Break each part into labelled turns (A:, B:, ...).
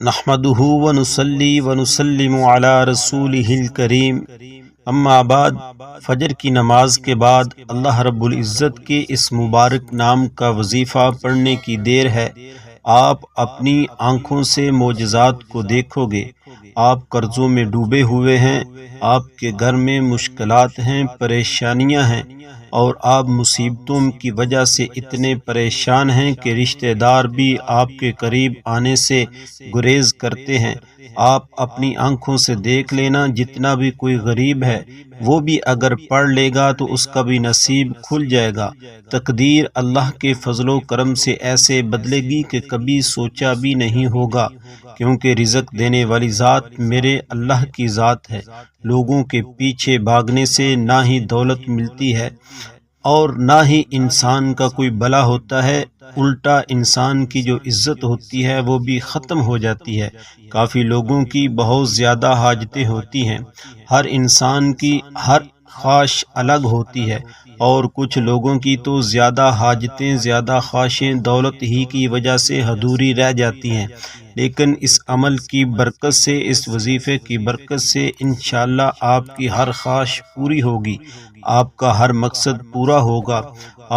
A: نحمده ونصلي ونسلم على رسوله الکریم اما بعد، فجر کی نماز کے بعد اللہ رب العزت کے اس مبارک نام کا وظیفہ پڑھنے کی دیر ہے۔ آپ اپنی آنکھوں سے معجزات کو دیکھو گے۔ آپ قرضوں میں ڈوبے ہوئے ہیں، آپ کے گھر میں مشکلات ہیں، پریشانیاں ہیں، اور آپ مصیبتوں کی وجہ سے اتنے پریشان ہیں کہ رشتہ دار بھی آپ کے قریب آنے سے گریز کرتے ہیں۔ آپ اپنی آنکھوں سے دیکھ لینا، جتنا بھی کوئی غریب ہے وہ بھی اگر پڑھ لے گا تو اس کا بھی نصیب کھل جائے گا۔ تقدیر اللہ کے فضل و کرم سے ایسے بدلے گی کہ کبھی سوچا بھی نہیں ہوگا، کیونکہ رزق دینے والی ذات میرے اللہ کی ذات ہے۔ لوگوں کے پیچھے بھاگنے سے نہ ہی دولت ملتی ہے اور نہ ہی انسان کا کوئی بھلا ہوتا ہے، الٹا انسان کی جو عزت ہوتی ہے وہ بھی ختم ہو جاتی ہے۔ کافی لوگوں کی بہت زیادہ حاجتیں ہوتی ہیں، ہر انسان کی ہر خواہش الگ ہوتی ہے، اور کچھ لوگوں کی تو زیادہ حاجتیں، زیادہ خواہشیں دولت ہی کی وجہ سے ادھوری رہ جاتی ہیں۔ لیکن اس عمل کی برکت سے، اس وظیفے کی برکت سے انشاءاللہ آپ کی ہر خواہش پوری ہوگی، آپ کا ہر مقصد پورا ہوگا۔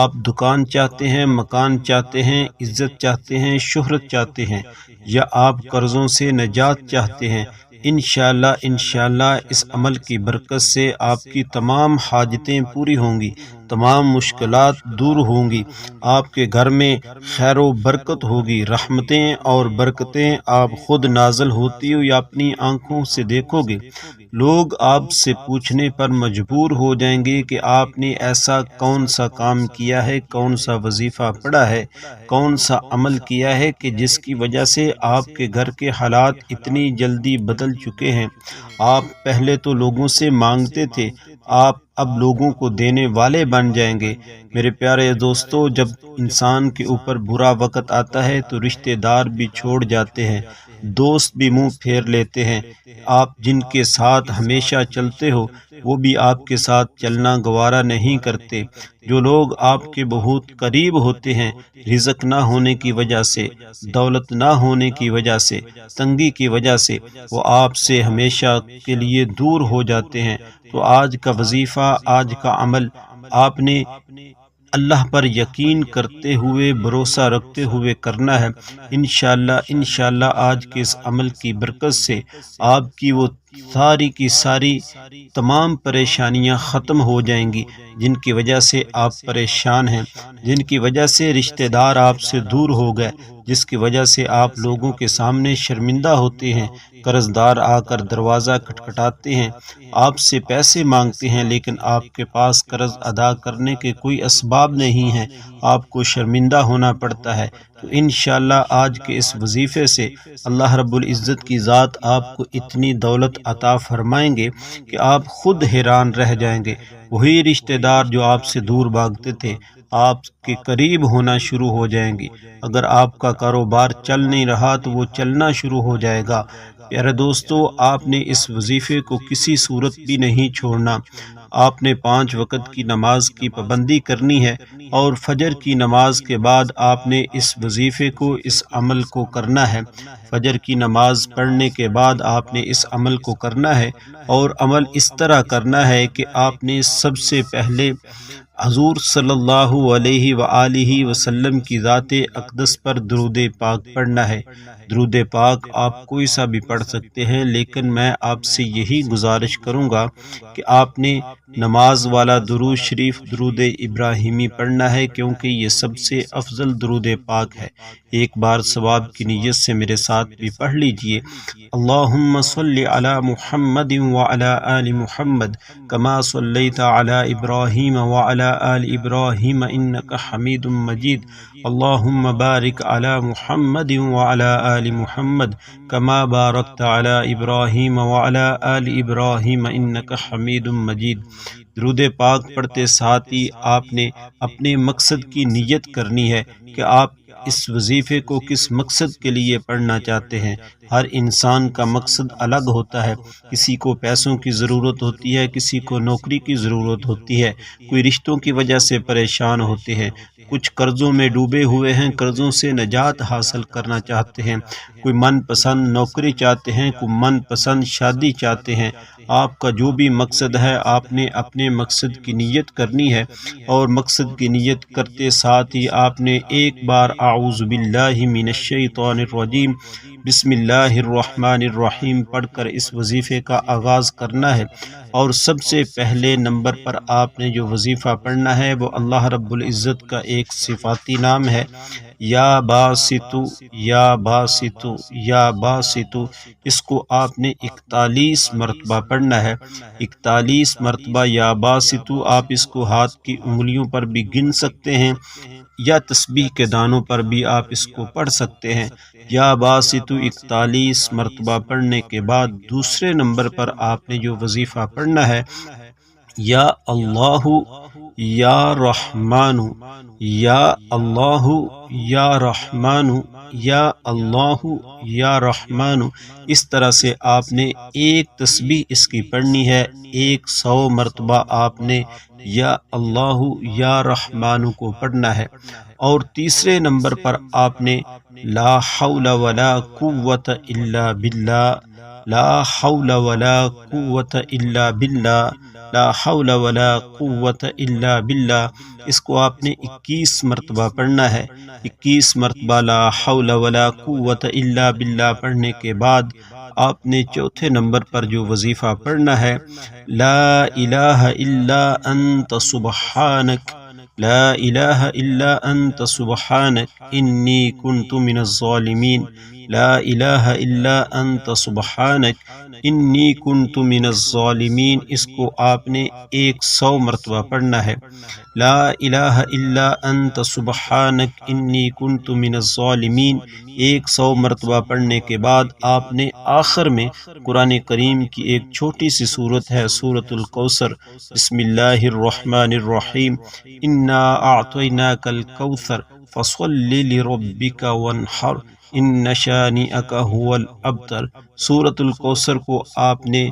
A: آپ دکان چاہتے ہیں، مکان چاہتے ہیں، عزت چاہتے ہیں، شہرت چاہتے ہیں، یا آپ قرضوں سے نجات چاہتے ہیں، انشاءاللہ اس عمل کی برکت سے آپ کی تمام حاجتیں پوری ہوں گی، تمام مشکلات دور ہوں گی، آپ کے گھر میں خیر و برکت ہوگی، رحمتیں اور برکتیں آپ خود نازل ہوتی ہوئی اپنی آنکھوں سے دیکھو گے۔ لوگ آپ سے پوچھنے پر مجبور ہو جائیں گے کہ آپ نے ایسا کون سا کام کیا ہے، کون سا وظیفہ پڑھا ہے، کون سا عمل کیا ہے کہ جس کی وجہ سے آپ کے گھر کے حالات اتنی جلدی بدل چکے ہیں۔ آپ پہلے تو لوگوں سے مانگتے تھے، آپ اب لوگوں کو دینے والے بن جائیں گے۔ میرے پیارے دوستو، جب انسان کے اوپر برا وقت آتا ہے تو رشتہ دار بھی چھوڑ جاتے ہیں، دوست بھی منہ پھیر لیتے ہیں۔ آپ جن کے ساتھ ہمیشہ چلتے ہو وہ بھی آپ کے ساتھ چلنا گوارا نہیں کرتے۔ جو لوگ آپ کے بہت قریب ہوتے ہیں، رزق نہ ہونے کی وجہ سے، دولت نہ ہونے کی وجہ سے، تنگی کی وجہ سے، وہ آپ سے ہمیشہ کے لیے دور ہو جاتے ہیں۔ تو آج کا وظیفہ، آج کا عمل آپ نے اللہ پر یقین کرتے ہوئے، بھروسہ رکھتے ہوئے کرنا ہے۔ انشاءاللہ آج کے اس عمل کی برکت سے آپ کی وہ ساری کی ساری تمام پریشانیاں ختم ہو جائیں گی، جن کی وجہ سے آپ پریشان ہیں، جن کی وجہ سے رشتہ دار آپ سے دور ہو گئے، جس کی وجہ سے آپ لوگوں کے سامنے شرمندہ ہوتے ہیں۔ قرض دار آ کر دروازہ کھٹکھٹاتے ہیں، آپ سے پیسے مانگتے ہیں، لیکن آپ کے پاس قرض ادا کرنے کے کوئی اسباب نہیں ہیں، آپ کو شرمندہ ہونا پڑتا ہے۔ تو انشاءاللہ آج کے اس وظیفے سے اللہ رب العزت کی ذات آپ کو اتنی دولت عطا فرمائیں گے کہ آپ خود حیران رہ جائیں گے۔ وہی رشتہ دار جو آپ سے دور بھاگتے تھے، آپ کے قریب ہونا شروع ہو جائیں گے۔ اگر آپ کا کاروبار چل نہیں رہا تو وہ چلنا شروع ہو جائے گا۔ پیارے دوستو، آپ نے اس وظیفے کو کسی صورت بھی نہیں چھوڑنا۔ آپ نے 5 وقت کی نماز کی پابندی کرنی ہے، اور فجر کی نماز کے بعد آپ نے اس وظیفے کو، اس عمل کو کرنا ہے۔ فجر کی نماز پڑھنے کے بعد آپ نے اس عمل کو کرنا ہے، اور عمل اس طرح کرنا ہے کہ آپ نے سب سے پہلے حضور صلی اللہ علیہ وآلہ وسلم کی ذات اقدس پر درود پاک پڑھنا ہے۔ درود پاک آپ کوئی سا بھی پڑھ سکتے ہیں، لیکن میں آپ سے یہی گزارش کروں گا کہ آپ نے نماز والا درود شریف، درود ابراہیمی پڑھنا ہے، کیونکہ یہ سب سے افضل درود پاک ہے۔ ایک بار ثواب کی نیت سے میرے ساتھ بھی پڑھ لیجئے۔ اللہم صلی علی محمد وعلی آل محمد کما صلیت علی ابراہیم وعلی آل ابراہیم انک حمید مجید۔ اللہم بارک علی محمد وعلی آل محمد کما بارکت علی ابراہیم وعلی آل ابراہیم انک حمید مجید۔ درود پاک پڑھتے ساتھ ہی آپ نے اپنے مقصد کی نیت کرنی ہے کہ آپ اس وظیفے کو کس مقصد کے لیے پڑھنا چاہتے ہیں۔ ہر انسان کا مقصد الگ ہوتا ہے، کسی کو پیسوں کی ضرورت ہوتی ہے، کسی کو نوکری کی ضرورت ہوتی ہے، کوئی رشتوں کی وجہ سے پریشان ہوتے ہیں، کچھ قرضوں میں ڈوبے ہوئے ہیں، قرضوں سے نجات حاصل کرنا چاہتے ہیں، کوئی من پسند نوکری چاہتے ہیں، کوئی من پسند شادی چاہتے ہیں۔ آپ کا جو بھی مقصد ہے آپ نے اپنے مقصد کی نیت کرنی ہے، اور مقصد کی نیت کرتے ساتھ ہی آپ نے ایک بار اعوذ باللہ من الشیطان الرجیم بسم اللہ الرحمن الرحیم پڑھ کر اس وظیفے کا آغاز کرنا ہے۔ اور سب سے پہلے نمبر پر آپ نے جو وظیفہ پڑھنا ہے وہ اللہ رب العزت کا ایک صفاتی نام ہے، یا باسطو یا باسطو یا باسطو۔ اس کو آپ نے 41 مرتبہ پڑھنا ہے، 41 مرتبہ یا باسطو۔ آپ اس کو ہاتھ کی انگلیوں پر بھی گن سکتے ہیں یا تسبیح کے دانوں پر بھی آپ اس کو پڑھ سکتے ہیں۔ یا باسطو 41 مرتبہ پڑھنے کے بعد دوسرے نمبر پر آپ نے جو وظیفہ پڑھنا ہے، یا اللہ یا رحمان، یا اللہ یا رحمان، یا اللہ یا رحمان۔ اس طرح سے آپ نے ایک تسبیح اس کی پڑھنی ہے، 100 مرتبہ آپ نے یا اللہ یا رحمان کو پڑھنا ہے۔ اور تیسرے نمبر پر آپ نے لا حول ولا قوت الا باللہ، لا حول ولا قوت الا باللہ، لا حول ولا قوت الا باللہ۔ اس کو آپ نے 21 مرتبہ پڑھنا ہے۔ 21 مرتبہ لا حول ولا قوت الا باللہ پڑھنے کے بعد آپ نے چوتھے نمبر پر جو وظیفہ پڑھنا ہے، لا الہ الا انت سبحانک، لا الہ الا انت سبحانک انی کنت من الظالمین، لا الہ الا انت سبحانک انی کنت من الظالمین۔ اس کو آپ نے 100 مرتبہ پڑھنا ہے۔ لا الہ الا انت سبحانک انی کنت من الظالمین 100 مرتبہ پڑھنے کے بعد آپ نے آخر میں قرآن کریم کی ایک چھوٹی سی صورت ہے، سورۃ الکوثر، بسم اللہ الرحمن الرحیم، انا اعطیناک الکوثر فصل لربک وانحر ان شانئک هو الابتر۔ سورۃ الکوثر کو آپ نے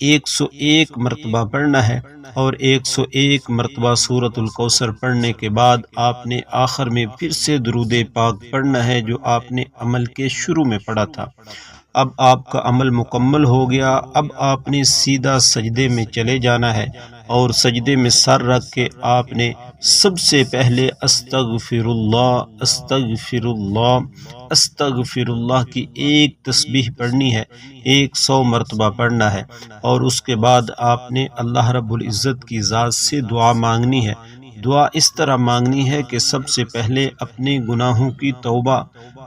A: 101 مرتبہ پڑھنا ہے، اور 101 مرتبہ سورۃ الکوثر پڑھنے کے بعد آپ نے آخر میں پھر سے درود پاک پڑھنا ہے جو آپ نے عمل کے شروع میں پڑھا تھا۔ اب آپ کا عمل مکمل ہو گیا، اب آپ نے سیدھا سجدے میں چلے جانا ہے، اور سجدے میں سر رکھ کے آپ نے سب سے پہلے استغفر اللہ استغفر اللہ استغفر اللہ کی ایک تسبیح پڑھنی ہے، 100 مرتبہ پڑھنا ہے، اور اس کے بعد آپ نے اللہ رب العزت کی ذات سے دعا مانگنی ہے۔ دعا اس طرح مانگنی ہے کہ سب سے پہلے اپنے گناہوں کی توبہ،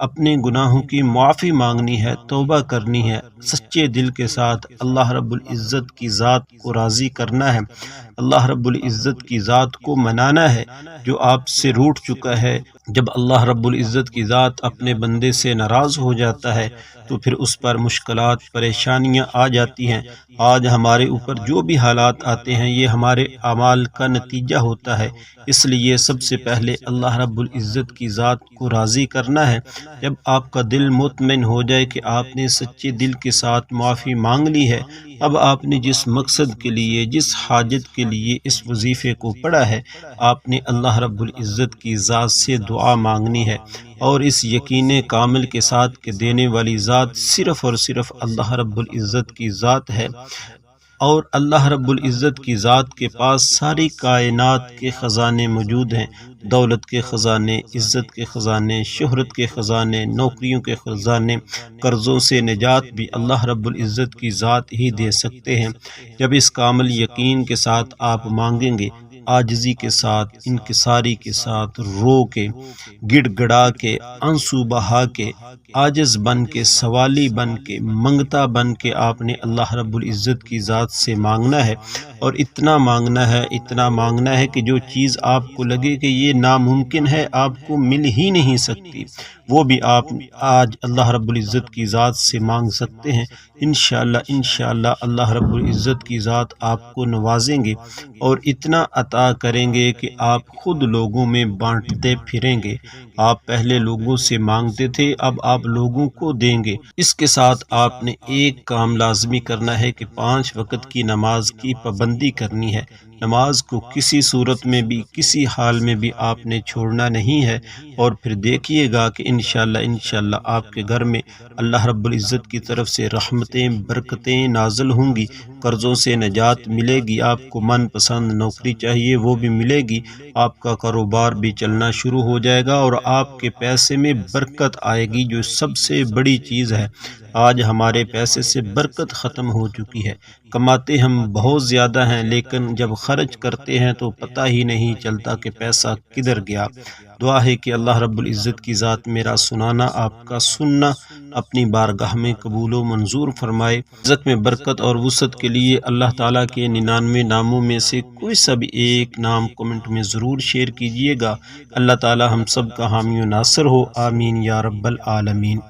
A: اپنے گناہوں کی معافی مانگنی ہے، توبہ کرنی ہے، سچے دل کے ساتھ اللہ رب العزت کی ذات کو راضی کرنا ہے، اللہ رب العزت کی ذات کو منانا ہے جو آپ سے روٹھ چکا ہے۔ جب اللہ رب العزت کی ذات اپنے بندے سے ناراض ہو جاتا ہے تو پھر اس پر مشکلات پریشانیاں آ جاتی ہیں۔ آج ہمارے اوپر جو بھی حالات آتے ہیں یہ ہمارے اعمال کا نتیجہ ہوتا ہے، اس لیے سب سے پہلے اللہ رب العزت کی ذات کو راضی کرنا ہے۔ جب آپ کا دل مطمئن ہو جائے کہ آپ نے سچے دل کے ساتھ معافی مانگ لی ہے، اب آپ نے جس مقصد کے لیے، جس حاجت کے لیے اس وظیفے کو پڑھا ہے، آپ نے اللہ رب العزت کی ذات سے دعا مانگنی ہے، اور اس یقین کامل کے ساتھ کہ دینے والی ذات صرف اور صرف اللہ رب العزت کی ذات ہے، اور اللہ رب العزت کی ذات کے پاس ساری کائنات کے خزانے موجود ہیں، دولت کے خزانے، عزت کے خزانے، شہرت کے خزانے، نوکریوں کے خزانے، قرضوں سے نجات بھی اللہ رب العزت کی ذات ہی دے سکتے ہیں۔ جب اس کامل یقین کے ساتھ آپ مانگیں گے، عاجزی کے ساتھ، انکساری کے ساتھ، رو کے، گڑ گڑا کے، آنسو بہا کے، عاجز بن کے، سوالی بن کے، منگتا بن کے آپ نے اللہ رب العزت کی ذات سے مانگنا ہے، اور اتنا مانگنا ہے، اتنا مانگنا ہے کہ جو چیز آپ کو لگے کہ یہ ناممکن ہے، آپ کو مل ہی نہیں سکتی، وہ بھی آپ آج اللہ رب العزت کی ذات سے مانگ سکتے ہیں۔ انشاءاللہ اللہ رب العزت کی ذات آپ کو نوازیں گے اور اتنا عطا عطا کریں گے کہ آپ خود لوگوں میں بانٹتے پھریں گے۔ آپ پہلے لوگوں سے مانگتے تھے، اب آپ لوگوں کو دیں گے۔ اس کے ساتھ آپ نے ایک کام لازمی کرنا ہے کہ 5 وقت کی نماز کی پابندی کرنی ہے۔ نماز کو کسی صورت میں بھی، کسی حال میں بھی آپ نے چھوڑنا نہیں ہے، اور پھر دیکھیے گا کہ انشاءاللہ آپ کے گھر میں اللہ رب العزت کی طرف سے رحمتیں، برکتیں نازل ہوں گی، قرضوں سے نجات ملے گی، آپ کو من پسند نوکری چاہیے وہ بھی ملے گی، آپ کا کاروبار بھی چلنا شروع ہو جائے گا، اور آپ کے پیسے میں برکت آئے گی، جو سب سے بڑی چیز ہے۔ آج ہمارے پیسے سے برکت ختم ہو چکی ہے۔ کماتے ہم بہت زیادہ ہیں، لیکن جب خرچ کرتے ہیں تو پتہ ہی نہیں چلتا کہ پیسہ کدھر گیا۔ دعا ہے کہ اللہ رب العزت کی ذات میرا سنانا، آپ کا سننا اپنی بارگاہ میں قبول و منظور فرمائے۔ رزق میں برکت اور وسعت کے لیے اللہ تعالیٰ کے 99 ناموں میں سے کوئی سا بھی ایک نام کمنٹ میں ضرور شیئر کیجیے گا۔ اللہ تعالیٰ ہم سب کا حامی و ناصر ہو، آمین یا رب العالمین۔